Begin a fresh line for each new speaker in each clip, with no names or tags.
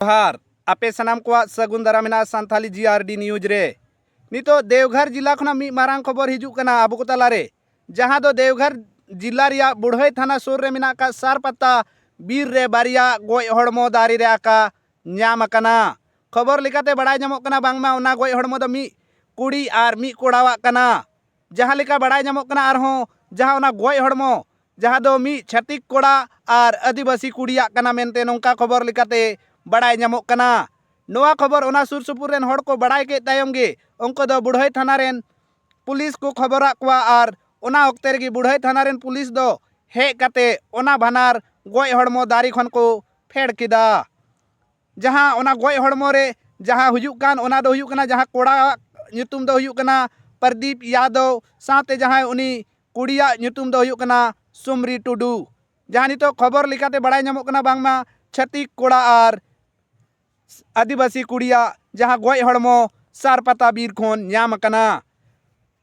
जोहार आपे सनाम को सगुन दारामेना सानथाली जीआरडी न्यूज रे नितो देवघर जिला खना मी मारांग खबर हिजू कना आबो को तालारे जहां दो देवघर जिला रिया बुढ़ई थाना सुर रे मिना का सारपत्ता बीर रे बारिया गोय हड़मो दारी रे आका ᱧᱟᱢ ᱟᱠᱟᱱᱟ खबर लेकाते बड़ाय ᱧᱟᱢᱚᱜ ᱠᱟᱱᱟ ᱵᱟᱝᱢᱟ ᱚᱱᱟ ᱜᱚᱡ ᱦᱚᱲᱢᱚ ᱫᱚ ᱢᱤᱫ कुड़ी आर मी कोड़ावाग कना जहां लेका बड़ाय ᱧᱟᱢᱚᱜ कना आरहों जहां ओना गोय हड़मो जहां दो मी छत्तीक कोड़ा आर आदिवासी कुड़िया कना मेनते नोंका खबर लेकाते बड़ाय ᱧᱟᱢᱚᱜ कना नोआ खबर ओना सुर सुपुर रेन हड़ को बड़ाय के तायम गे उनको दो बुढ़ई थाना रेन पुलिस को खबरा कुआ आर ओना ओक्ते रेगी बुढ़ई थाना रेन पुलिस दो हेज काते ओना भानार गोय हड़मो दारी खन को फेड़ किदा जहां ओना गोय हड़मो रे जहां हुजुक कान ओना दो हुजुक कना जहां कोड़ा ᱧᱩᱛᱩᱢ दो हुजुक कना प्रदीप यादव साथे जहां उनी कुड़िया ᱧᱩᱛᱩᱢ दो हुजुक कना सुमरी टुडू जहां नितो खबर लेकाते बड़ाय ᱧᱟᱢᱚᱜ कना बांगमा छत्तीक कोड़ा आर आदिवासी कुड़िया जहां गोय हड़मो सारपत्ता बीर खोन ᱧᱟᱢ कना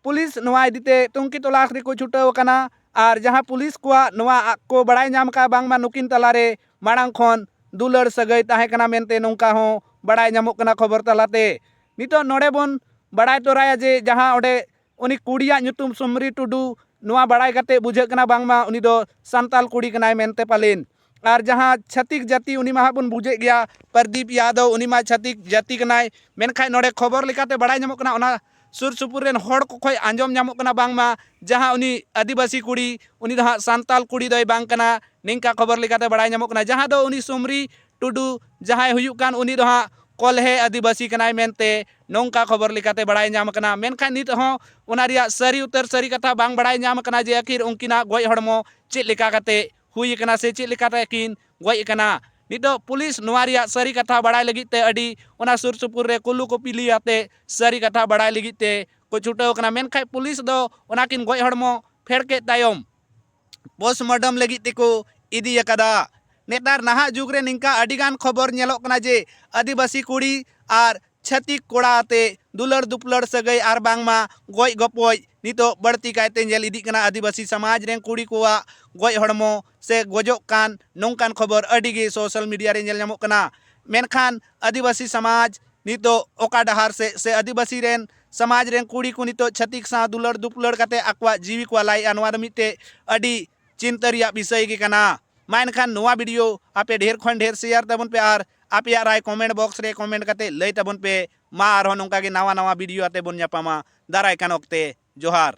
पुलिस नोआ इदीते तुंकी तलाश रे को छुटाव कना आर जहां पुलिस को को बड़ाय ᱧᱟᱢ का बांगमा नुकिन तलारे माड़ांग खोन दुलड़ सगई ताहे कना मेनते नोंका हो बड़ाय ᱧᱟᱢᱚᱜ कना खबर तलाते नितो नोडे बोन बड़ाय तोराया जे जहां ओडे उनी कुड़िया ᱧᱩᱛᱩᱢ सुमरी टुडू नोआ बड़ाय काते बुझाग कना बांगमा उनी दो सांताल कुड़ी कनाय मेनते पालेन आर जहां छत्तीक जाति उनी मा बोन बुझे गया प्रदीप यादव उनी मा छत्तीक जाति कनाय मेनखाय नोडे खबर लेकाते बड़ाय ᱧᱟᱢᱚᱜ कना ओना सुर सुपुर रेन हड़ को खोय आंजम ᱧᱟᱢᱚᱜ कना बांगमा जहां उनी आदिवासी कुड़ी उनी दो सांताल कुड़ी दोय बांग कना निंका खबर लेकाते बड़ाय ᱧᱟᱢᱚᱜ कना जहां दो उनी सुमरी टुडू जहां हुयुक कान उनी दो कोल्हे आदिवासी कनाय मेनते नोंका खबर लेकाते बड़ाय ᱧᱟᱢ कना मेनखान नित हो ओना रिया सरी उतर सरी कथा बांग बड़ाय ᱧᱟᱢ कना जे आखिर उनकिना गोय हड़मो चेक लेका काते हुई कना से चेक लेकाते किन गोय कना नितो पुलिस नोआ रिया सरी कथा बड़ाय लगित ते अडी ओना सुर सुपुर रे कुल्लू को पिली आते सरी कथा बड़ाय लगित ते को छुटाव कना मेनखाय पुलिस दो ओनाकिन गोय हड़मो फेड़ के तायम पोस्टमार्टम लगित ते को इदी यकदा नेतार नाहा जुग रे निंका अडिगान खबर नेलोक कना जे आदिवासी कुड़ी आर छत्तीक कोड़ा आते दुलड़ दुपलड़ सगई आर बांगमा गोय गपोय नितो बढ़ती कायते नेल इदी कना आदिवासी समाज रे कुड़ी कोआ गोय हड़मो से गोजोक कान नोंकान खबर अडिगे सोशल मीडिया रे नेल ᱧᱟᱢᱚᱜ कना मेनखान आदिवासी समाज नितो ओका डहार से आदिवासी रेन समाज रेन कुड़ी को नितो छत्तीक सा दुलड़ दुपलड़ काते आकवा जीवी को लाई अनवा मिते अडी चिंतरिया विषय के कना मानखान नोआ वीडियो आपे ढेर खन ढेर शेयर तबन पे आर आप राय कमेंट बॉक्स रे कमेंट करते लई तबन पे मा आर नोंका के नावा नावा वीडियो आते बन ᱧᱟᱯᱟᱢᱟ दाराय कान ओक्ते जोहार।